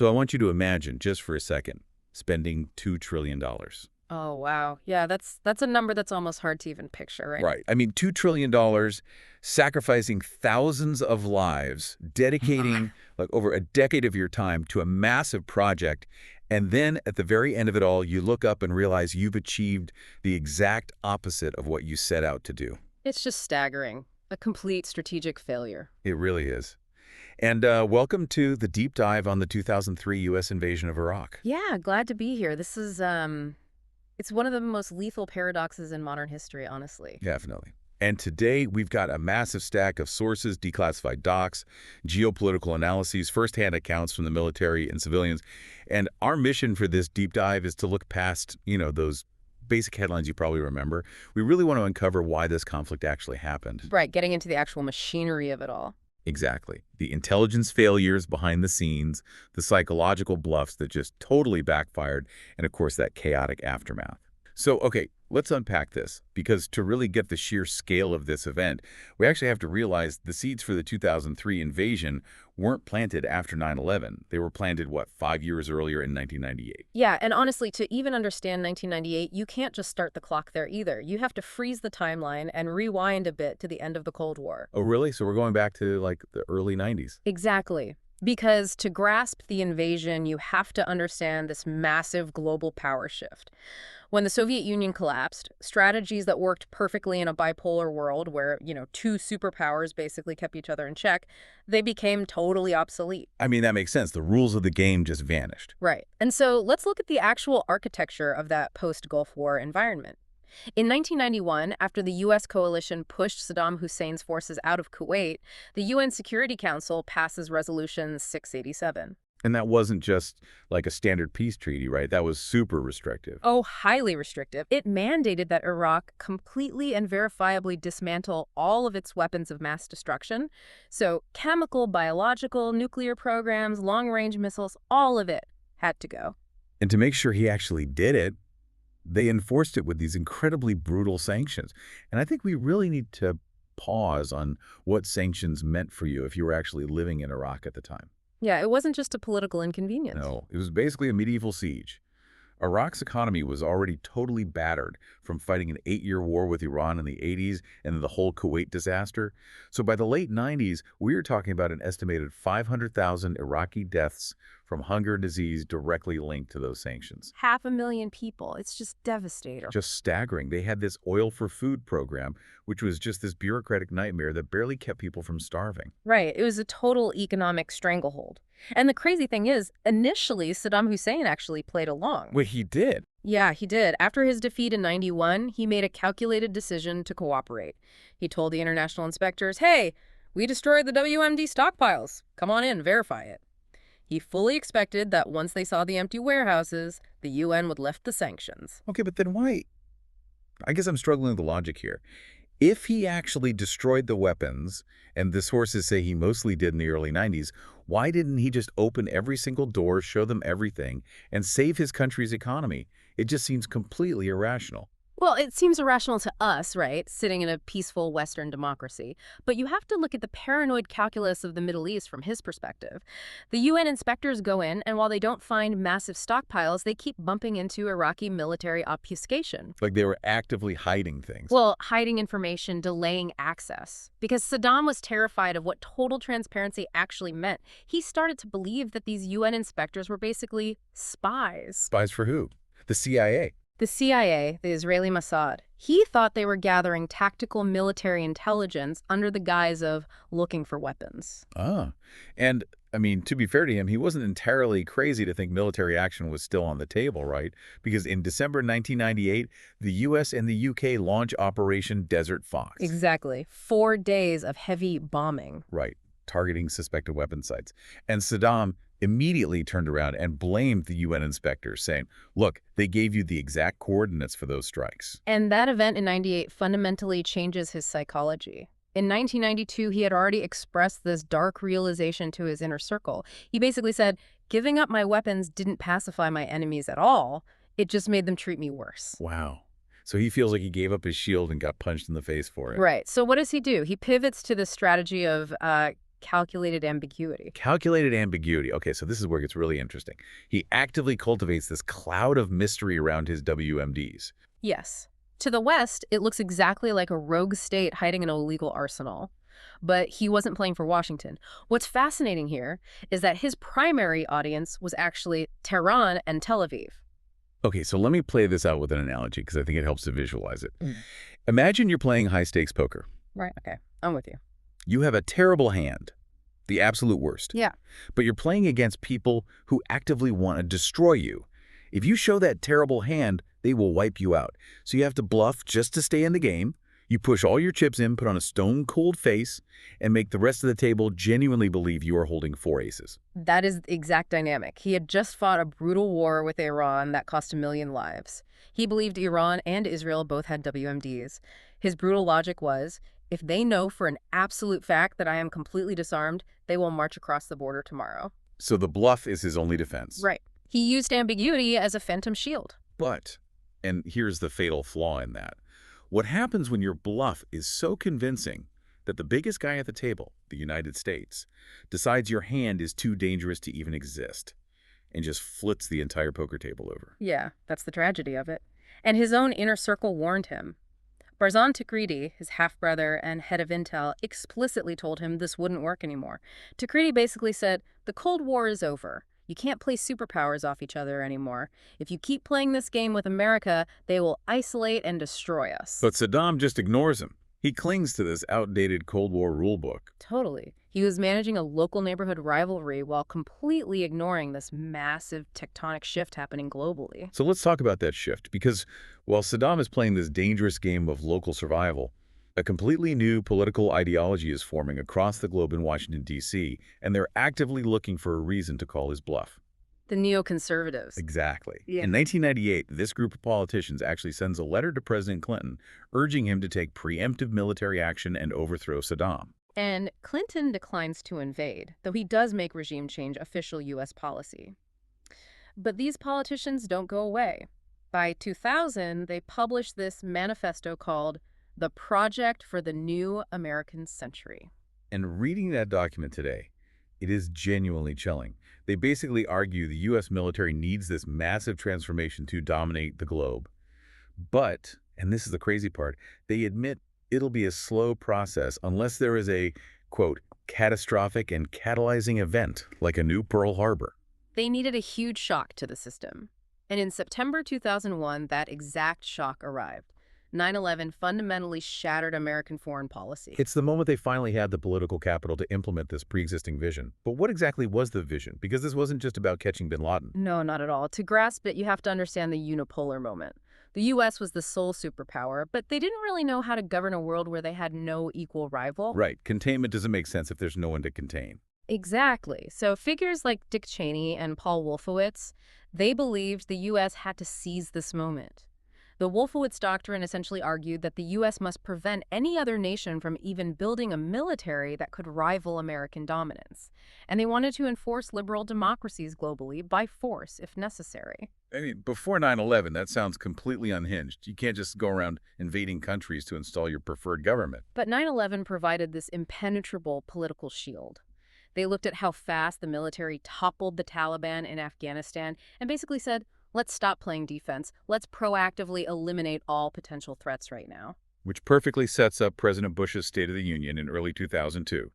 So I want you to imagine, just for a second, spending $2 trillion. Oh, wow. Yeah, that's a number that's almost hard to even picture, right? Right. I mean, $2 trillion, sacrificing thousands of lives, dedicating like over a decade of your time to a massive project. And then at the very end of it all, you look up and realize you've achieved the exact opposite of what you set out to do. It's just staggering. A complete strategic failure. It really is. And welcome to the deep dive on the 2003 U.S. invasion of Iraq. Yeah, glad to be here. This is it's one of the most lethal paradoxes in modern history, honestly. Definitely. And today we've got a massive stack of sources, declassified docs, geopolitical analyses, firsthand accounts from the military and civilians. And our mission for this deep dive is to look past, those basic headlines you probably remember. We really want to uncover why this conflict actually happened. Right, getting into the actual machinery of it all. Exactly. The intelligence failures behind the scenes, the psychological bluffs that just totally backfired, and of course that chaotic aftermath. So, okay, let's unpack this, because to really get the sheer scale of this event, we actually have to realize the seeds for the 2003 invasion weren't planted after 9/11. They were planted, 5 years earlier in 1998? Yeah, and honestly, to even understand 1998, you can't just start the clock there either. You have to freeze the timeline and rewind a bit to the end of the Cold War. Oh, really? So we're going back to, the early 90s? Exactly. Because to grasp the invasion, you have to understand this massive global power shift. When the Soviet Union collapsed, strategies that worked perfectly in a bipolar world where, two superpowers basically kept each other in check, they became totally obsolete. I mean, that makes sense. The rules of the game just vanished. Right. And so let's look at the actual architecture of that post-Gulf War environment. In 1991, after the U.S. coalition pushed Saddam Hussein's forces out of Kuwait, the UN Security Council passes Resolution 687. And that wasn't just like a standard peace treaty, right? That was super restrictive. Oh, highly restrictive. It mandated that Iraq completely and verifiably dismantle all of its weapons of mass destruction. So chemical, biological, nuclear programs, long-range missiles, all of it had to go. And to make sure he actually did it, they enforced it with these incredibly brutal sanctions. And I think we really need to pause on what sanctions meant for you if you were actually living in Iraq at the time. Yeah, it wasn't just a political inconvenience. No, it was basically a medieval siege. Iraq's economy was already totally battered from fighting an 8-year war with Iran in the 80s and the whole Kuwait disaster. So by the late 90s, we were talking about an estimated 500,000 Iraqi deaths from hunger and disease directly linked to those sanctions. 500,000 people. It's just devastating. Just staggering. They had this oil for food program, which was just this bureaucratic nightmare that barely kept people from starving. Right. It was a total economic stranglehold. And the crazy thing is, initially, Saddam Hussein actually played along. Wait, he did? Yeah, he did. After his defeat in 91, he made a calculated decision to cooperate. He told the international inspectors, hey, we destroyed the WMD stockpiles. Come on in, verify it. He fully expected that once they saw the empty warehouses, the UN would lift the sanctions. Okay, but then why? I guess I'm struggling with the logic here. If he actually destroyed the weapons, and the sources say he mostly did in the early 90s, why didn't he just open every single door, show them everything, and save his country's economy? It just seems completely irrational. Well, it seems irrational to us, right, sitting in a peaceful Western democracy. But you have to look at the paranoid calculus of the Middle East from his perspective. The UN inspectors go in, and while they don't find massive stockpiles, they keep bumping into Iraqi military obfuscation. Like they were actively hiding things. Well, hiding information, delaying access. Because Saddam was terrified of what total transparency actually meant. He started to believe that these UN inspectors were basically spies. Spies for who? The CIA. The CIA, the Israeli Mossad, he thought they were gathering tactical military intelligence under the guise of looking for weapons. Ah, and I mean, to be fair to him, he wasn't entirely crazy to think military action was still on the table, right? Because in December 1998, the U.S. and the U.K. launch Operation Desert Fox. Exactly. 4 days of heavy bombing. Right, targeting suspected weapon sites. And Saddam immediately turned around and blamed the UN inspectors, saying, look, they gave you the exact coordinates for those strikes. And that event in 98 fundamentally changes his psychology. In 1992, he had already expressed this dark realization to his inner circle. He basically said, giving up my weapons didn't pacify my enemies at all. It just made them treat me worse. Wow. So he feels like he gave up his shield and got punched in the face for it. Right. So what does he do? He pivots to the strategy of calculated ambiguity. Calculated ambiguity. Okay, so this is where it gets really interesting. He actively cultivates this cloud of mystery around his WMDs. Yes. To the West, it looks exactly like a rogue state hiding an illegal arsenal. But he wasn't playing for Washington. What's fascinating here is that his primary audience was actually Tehran and Tel Aviv. Okay, so let me play this out with an analogy because I think it helps to visualize it. Imagine you're playing high-stakes poker. Right, okay. I'm with you. You have a terrible hand, the absolute worst. Yeah. But you're playing against people who actively want to destroy you. If you show that terrible hand, they will wipe you out. So you have to bluff just to stay in the game. You push all your chips in, put on a stone-cold face, and make the rest of the table genuinely believe you are holding 4 aces. That is the exact dynamic. He had just fought a brutal war with Iran that cost 1 million lives. He believed Iran and Israel both had WMDs. His brutal logic was, if they know for an absolute fact that I am completely disarmed, they will march across the border tomorrow. So the bluff is his only defense. Right. He used ambiguity as a phantom shield. But, and here's the fatal flaw in that, what happens when your bluff is so convincing that the biggest guy at the table, the United States, decides your hand is too dangerous to even exist and just flips the entire poker table over? Yeah, that's the tragedy of it. And his own inner circle warned him. Barzan Takriti, his half-brother and head of intel, explicitly told him this wouldn't work anymore. Takriti basically said, the Cold War is over. You can't play superpowers off each other anymore. If you keep playing this game with America, they will isolate and destroy us. But Saddam just ignores him. He clings to this outdated Cold War rulebook. Totally. He was managing a local neighborhood rivalry while completely ignoring this massive tectonic shift happening globally. So let's talk about that shift, because while Saddam is playing this dangerous game of local survival, a completely new political ideology is forming across the globe in Washington, D.C., and they're actively looking for a reason to call his bluff. The neoconservatives. Exactly. Yeah. In 1998, this group of politicians actually sends a letter to President Clinton urging him to take preemptive military action and overthrow Saddam. And Clinton declines to invade, though he does make regime change official U.S. policy. But these politicians don't go away. By 2000, they published this manifesto called The Project for the New American Century. And reading that document today, it is genuinely chilling. They basically argue the U.S. military needs this massive transformation to dominate the globe. But, and this is the crazy part, they admit it'll be a slow process unless there is a, quote, catastrophic and catalyzing event like a new Pearl Harbor. They needed a huge shock to the system. And in September 2001, that exact shock arrived. 9/11 fundamentally shattered American foreign policy. It's the moment they finally had the political capital to implement this pre-existing vision. But what exactly was the vision? Because this wasn't just about catching bin Laden. No, not at all. To grasp it, you have to understand the unipolar moment. The U.S. was the sole superpower, but they didn't really know how to govern a world where they had no equal rival. Right. Containment doesn't make sense if there's no one to contain. Exactly. So figures like Dick Cheney and Paul Wolfowitz, they believed the U.S. had to seize this moment. The Wolfowitz Doctrine essentially argued that the U.S. must prevent any other nation from even building a military that could rival American dominance. And they wanted to enforce liberal democracies globally by force, if necessary. I mean, before 9/11, that sounds completely unhinged. You can't just go around invading countries to install your preferred government. But 9/11 provided this impenetrable political shield. They looked at how fast the military toppled the Taliban in Afghanistan and basically said, let's stop playing defense. Let's proactively eliminate all potential threats right now. Which perfectly sets up President Bush's State of the Union in early 2002.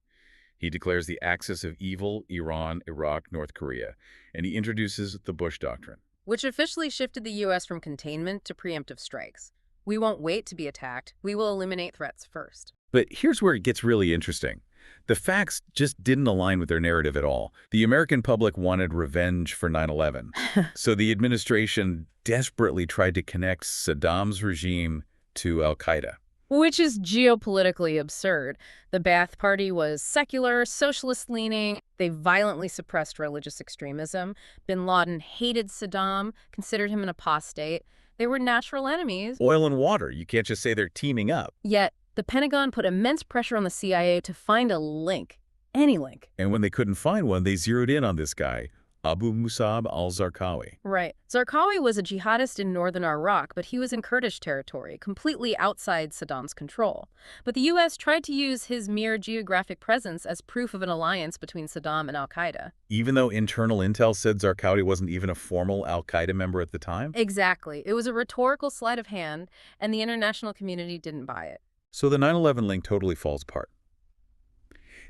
He declares the axis of evil, Iran, Iraq, North Korea, and he introduces the Bush Doctrine. Which officially shifted the U.S. from containment to preemptive strikes. We won't wait to be attacked. We will eliminate threats first. But here's where it gets really interesting. The facts just didn't align with their narrative at all. The American public wanted revenge for 9/11. So the administration desperately tried to connect Saddam's regime to al-Qaeda. Which is geopolitically absurd. The Ba'ath Party was secular, socialist-leaning. They violently suppressed religious extremism. Bin Laden hated Saddam, considered him an apostate. They were natural enemies. Oil and water. You can't just say they're teaming up. Yet, the Pentagon put immense pressure on the CIA to find a link. Any link. And when they couldn't find one, they zeroed in on this guy, Abu Musab al-Zarqawi. Right. Zarqawi was a jihadist in northern Iraq, but he was in Kurdish territory, completely outside Saddam's control. But the U.S. tried to use his mere geographic presence as proof of an alliance between Saddam and al-Qaeda. Even though internal intel said Zarqawi wasn't even a formal al-Qaeda member at the time? Exactly. It was a rhetorical sleight of hand, and the international community didn't buy it. So the 9/11 link totally falls apart.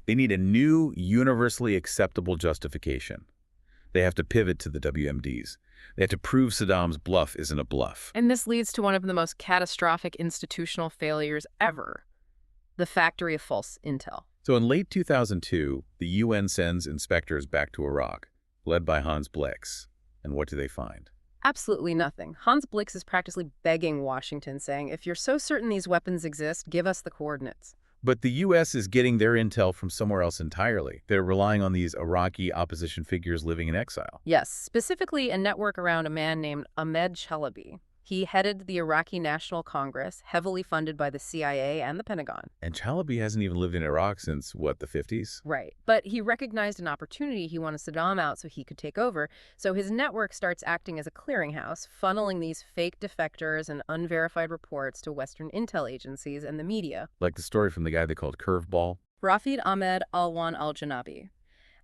They need a new, universally acceptable justification. They have to pivot to the WMDs. They have to prove Saddam's bluff isn't a bluff. And this leads to one of the most catastrophic institutional failures ever, the factory of false intel. So in late 2002, the UN sends inspectors back to Iraq, led by Hans Blix. And what do they find? Absolutely nothing. Hans Blix is practically begging Washington, saying, if you're so certain these weapons exist, give us the coordinates. But the U.S. is getting their intel from somewhere else entirely. They're relying on these Iraqi opposition figures living in exile. Yes, specifically a network around a man named Ahmed Chalabi. He headed the Iraqi National Congress, heavily funded by the CIA and the Pentagon. And Chalabi hasn't even lived in Iraq since, what, the 50s? Right. But he recognized an opportunity. He wanted Saddam out so he could take over. So his network starts acting as a clearinghouse, funneling these fake defectors and unverified reports to Western intel agencies and the media. Like the story from the guy they called Curveball. Rafid Ahmed Alwan al-Janabi,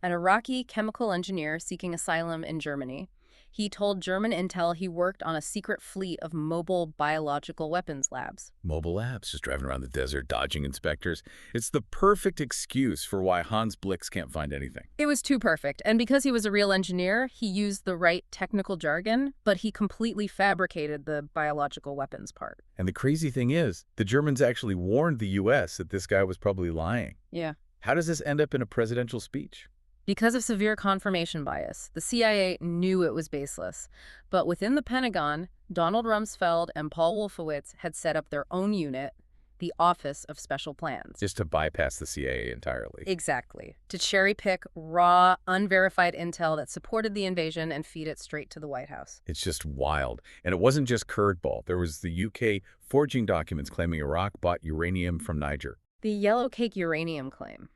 an Iraqi chemical engineer seeking asylum in Germany. He told German intel he worked on a secret fleet of mobile biological weapons labs. Mobile labs, just driving around the desert, dodging inspectors. It's the perfect excuse for why Hans Blix can't find anything. It was too perfect, and because he was a real engineer, he used the right technical jargon, but he completely fabricated the biological weapons part. And the crazy thing is, the Germans actually warned the U.S. that this guy was probably lying. Yeah. How does this end up in a presidential speech? Because of severe confirmation bias, the CIA knew it was baseless. But within the Pentagon, Donald Rumsfeld and Paul Wolfowitz had set up their own unit, the Office of Special Plans. Just to bypass the CIA entirely. Exactly. To cherry-pick raw, unverified intel that supported the invasion and feed it straight to the White House. It's just wild. And it wasn't just Curveball. There was the UK forging documents claiming Iraq bought uranium from Niger. The Yellow Cake uranium claim.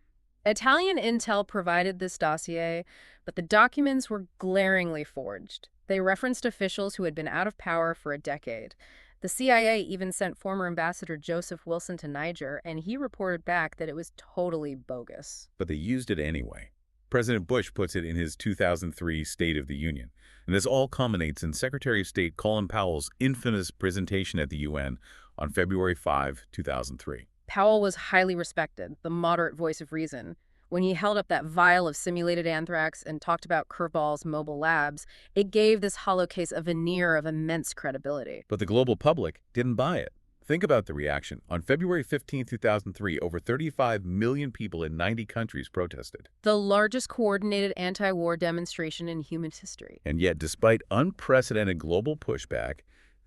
Italian intel provided this dossier, but the documents were glaringly forged. They referenced officials who had been out of power for a decade. The CIA even sent former Ambassador Joseph Wilson to Niger, and he reported back that it was totally bogus. But they used it anyway. President Bush puts it in his 2003 State of the Union. And this all culminates in Secretary of State Colin Powell's infamous presentation at the UN on February 5, 2003. Powell was highly respected, the moderate voice of reason. When he held up that vial of simulated anthrax and talked about Curveball's mobile labs, it gave this hollow case a veneer of immense credibility. But the global public didn't buy it. Think about the reaction. On February 15, 2003, over 35 million people in 90 countries protested. The largest coordinated anti-war demonstration in human history. And yet, despite unprecedented global pushback,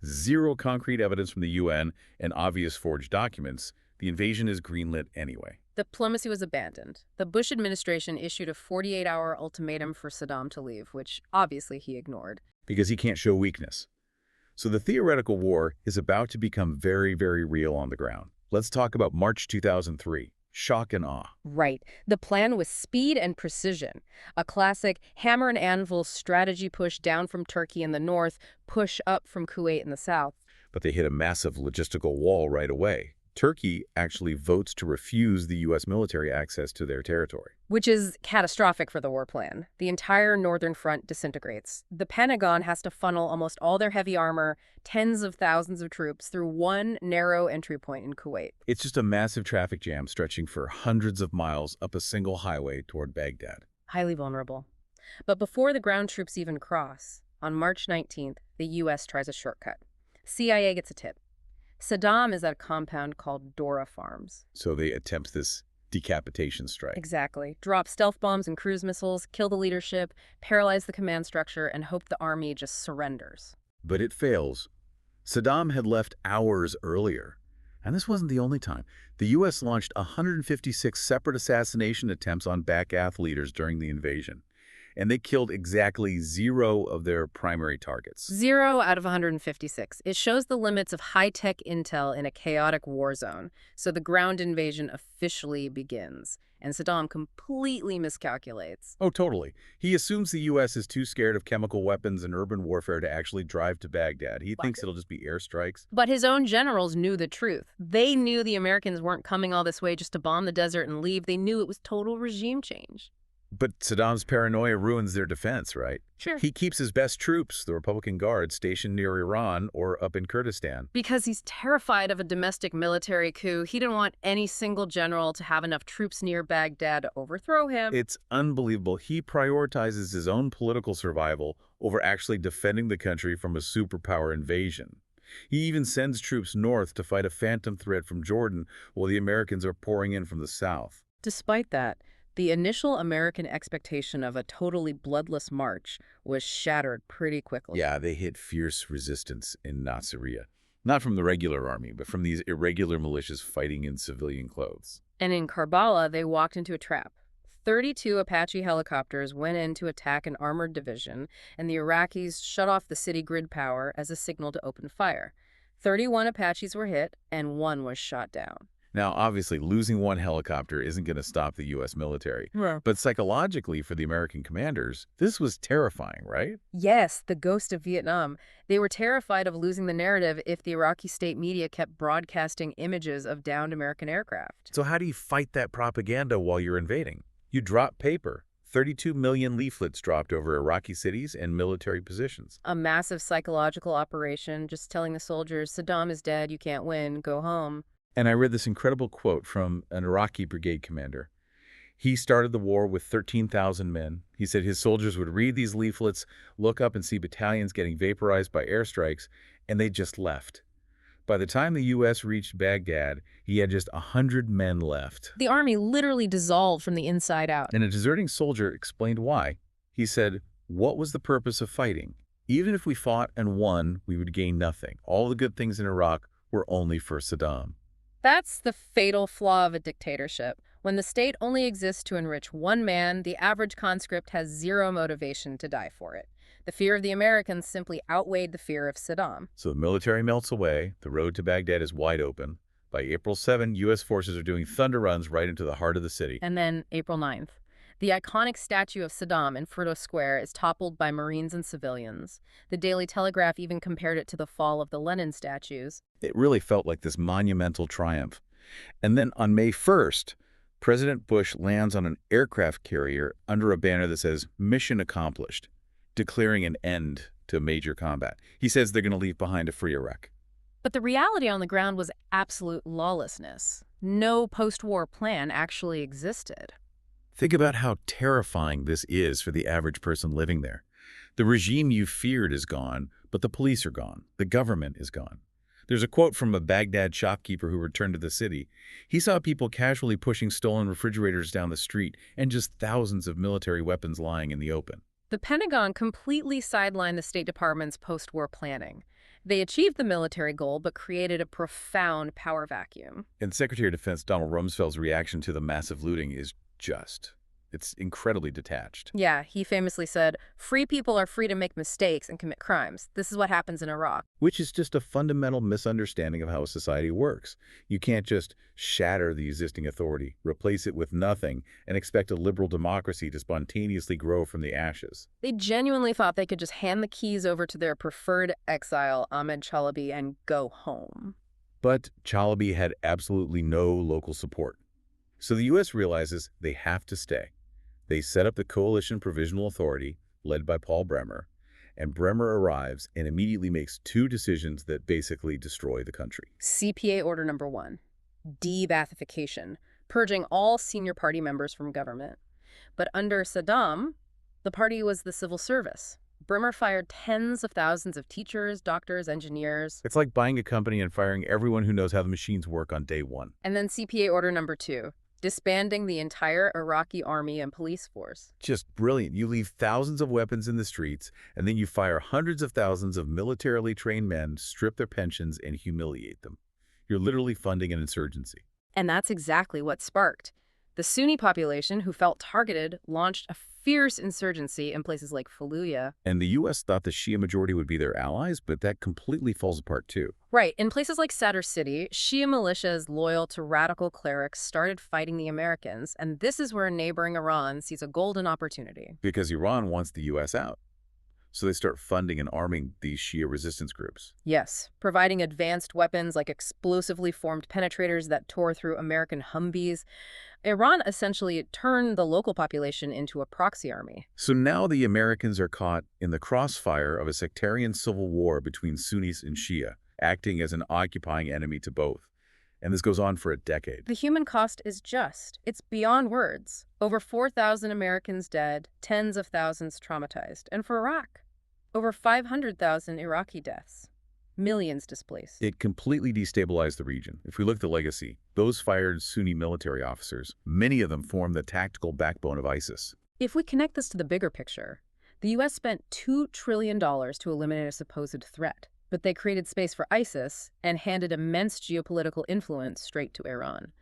zero concrete evidence from the UN, and obvious forged documents, the invasion is greenlit anyway. Diplomacy was abandoned. The Bush administration issued a 48-hour ultimatum for Saddam to leave, which obviously he ignored. Because he can't show weakness. So the theoretical war is about to become very, very real on the ground. Let's talk about March 2003. Shock and awe. Right. The plan was speed and precision. A classic hammer and anvil strategy push down from Turkey in the north, push up from Kuwait in the south. But they hit a massive logistical wall right away. Turkey actually votes to refuse the U.S. military access to their territory. Which is catastrophic for the war plan. The entire northern front disintegrates. The Pentagon has to funnel almost all their heavy armor, tens of thousands of troops, through one narrow entry point in Kuwait. It's just a massive traffic jam stretching for hundreds of miles up a single highway toward Baghdad. Highly vulnerable. But before the ground troops even cross, on March 19th, the U.S. tries a shortcut. CIA gets a tip. Saddam is at a compound called Dora Farms. So they attempt this decapitation strike. Exactly. Drop stealth bombs and cruise missiles, kill the leadership, paralyze the command structure, and hope the army just surrenders. But it fails. Saddam had left hours earlier. And this wasn't the only time. The U.S. launched 156 separate assassination attempts on Ba'ath leaders during the invasion. and they killed exactly 0 of their primary targets. 0 out of 156. It shows the limits of high-tech intel in a chaotic war zone. So the ground invasion officially begins, and Saddam completely miscalculates. Oh, totally. He assumes the U.S. is too scared of chemical weapons and urban warfare to actually drive to Baghdad. He thinks it'll just be airstrikes. But his own generals knew the truth. They knew the Americans weren't coming all this way just to bomb the desert and leave. They knew it was total regime change. But Saddam's paranoia ruins their defense, right? Sure. He keeps his best troops, the Republican Guard, stationed near Iran or up in Kurdistan. Because he's terrified of a domestic military coup, he didn't want any single general to have enough troops near Baghdad to overthrow him. It's unbelievable. He prioritizes his own political survival over actually defending the country from a superpower invasion. He even sends troops north to fight a phantom threat from Jordan while the Americans are pouring in from the south. Despite that, the initial American expectation of a totally bloodless march was shattered pretty quickly. Yeah, they hit fierce resistance in Nasiriyah. Not from the regular army, but from these irregular militias fighting in civilian clothes. And in Karbala, they walked into a trap. 32 Apache helicopters went in to attack an armored division, and the Iraqis shut off the city grid power as a signal to open fire. 31 Apaches were hit, and 1 was shot down. Now, obviously, losing 1 helicopter isn't going to stop the U.S. military. Yeah. But psychologically, for the American commanders, this was terrifying, right? Yes, the ghost of Vietnam. They were terrified of losing the narrative if the Iraqi state media kept broadcasting images of downed American aircraft. So how do you fight that propaganda while you're invading? You drop paper. 32 million leaflets dropped over Iraqi cities and military positions. A massive psychological operation, just telling the soldiers, Saddam is dead, you can't win, go home. And I read this incredible quote from an Iraqi brigade commander. He started the war with 13,000 men. He said his soldiers would read these leaflets, look up and see battalions getting vaporized by airstrikes, and they just left. By the time the U.S. reached Baghdad, he had just 100 men left. The army literally dissolved from the inside out. And a deserting soldier explained why. He said, "What was the purpose of fighting? Even if we fought and won, we would gain nothing. All the good things in Iraq were only for Saddam." That's the fatal flaw of a dictatorship. When the state only exists to enrich one man, the average conscript has 0 motivation to die for it. The fear of the Americans simply outweighed the fear of Saddam. So the military melts away. The road to Baghdad is wide open. By April 7, U.S. forces are doing thunder runs right into the heart of the city. And then April 9th. The iconic statue of Saddam in Fruto Square is toppled by Marines and civilians. The Daily Telegraph even compared it to the fall of the Lenin statues. It really felt like this monumental triumph. And then on May 1st, President Bush lands on an aircraft carrier under a banner that says, "Mission accomplished," declaring an end to major combat. He says they're going to leave behind a free Iraq. But the reality on the ground was absolute lawlessness. No post-war plan actually existed. Think about how terrifying this is for the average person living there. The regime you feared is gone, but the police are gone. The government is gone. There's a quote from a Baghdad shopkeeper who returned to the city. He saw people casually pushing stolen refrigerators down the street and just thousands of military weapons lying in the open. The Pentagon completely sidelined the State Department's post-war planning. They achieved the military goal, but created a profound power vacuum. And Secretary of Defense Donald Rumsfeld's reaction to the massive looting is it's incredibly detached. Yeah, he famously said, "Free people are free to make mistakes and commit crimes. This is what happens in Iraq." Which is just a fundamental misunderstanding of how a society works. You can't just shatter the existing authority, replace it with nothing, and expect a liberal democracy to spontaneously grow from the ashes. They genuinely thought they could just hand the keys over to their preferred exile, Ahmed Chalabi, and go home. But Chalabi had absolutely no local support. So the U.S. realizes they have to stay. They set up the Coalition Provisional Authority, led by Paul Bremer, and Bremer arrives and immediately makes 2 decisions that basically destroy the country. CPA Order Number 1, de-Baathification, purging all senior party members from government. But under Saddam, the party was the civil service. Bremer fired tens of thousands of teachers, doctors, engineers. It's like buying a company and firing everyone who knows how the machines work on day 1. And then CPA Order Number 2, disbanding the entire Iraqi army and police force. Just brilliant. You leave thousands of weapons in the streets, and then you fire hundreds of thousands of militarily trained men, strip their pensions, and humiliate them. You're literally funding an insurgency. And that's exactly what sparked The Sunni population, who felt targeted, launched a fierce insurgency in places like Fallujah. And the U.S. thought the Shia majority would be their allies, but that completely falls apart too. Right. In places like Sadr City, Shia militias loyal to radical clerics started fighting the Americans, and this is where neighboring Iran sees a golden opportunity. Because Iran wants the U.S. out. So they start funding and arming these Shia resistance groups. Yes, providing advanced weapons like explosively formed penetrators that tore through American Humvees. Iran essentially turned the local population into a proxy army. So now the Americans are caught in the crossfire of a sectarian civil war between Sunnis and Shia, acting as an occupying enemy to both. And this goes on for a decade. The human cost is just. It's beyond words. Over 4,000 Americans dead, tens of thousands traumatized. And for Iraq, over 500,000 Iraqi deaths, millions displaced. It completely destabilized the region. If we look at the legacy, those fired Sunni military officers, many of them formed the tactical backbone of ISIS. If we connect this to the bigger picture, the U.S. spent $2 trillion to eliminate a supposed threat, but they created space for ISIS and handed immense geopolitical influence straight to Iran.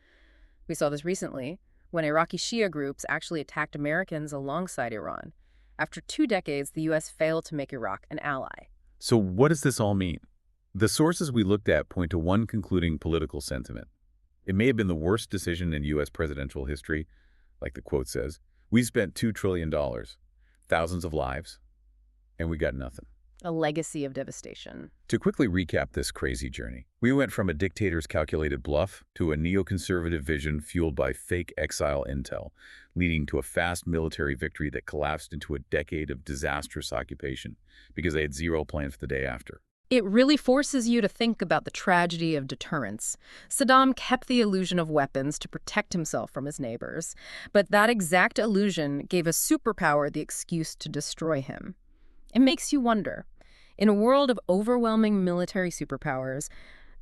We saw this recently when Iraqi Shia groups actually attacked Americans alongside Iran. After 2 decades, the U.S. failed to make Iraq an ally. So what does this all mean? The sources we looked at point to one concluding political sentiment. It may have been the worst decision in U.S. presidential history, like the quote says. We spent $2 trillion, thousands of lives, and we got nothing. A legacy of devastation. To quickly recap this crazy journey, we went from a dictator's calculated bluff to a neoconservative vision fueled by fake exile intel, leading to a fast military victory that collapsed into a decade of disastrous occupation because they had zero plan for the day after. It really forces you to think about the tragedy of deterrence. Saddam kept the illusion of weapons to protect himself from his neighbors, but that exact illusion gave a superpower the excuse to destroy him. It makes you wonder, in a world of overwhelming military superpowers,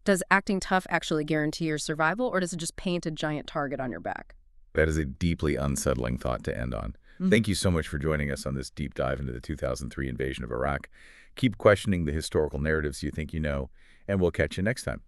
does acting tough actually guarantee your survival, or does it just paint a giant target on your back? That is a deeply unsettling thought to end on. Thank you so much for joining us on this deep dive into the 2003 invasion of Iraq. Keep questioning the historical narratives you think you know, and we'll catch you next time.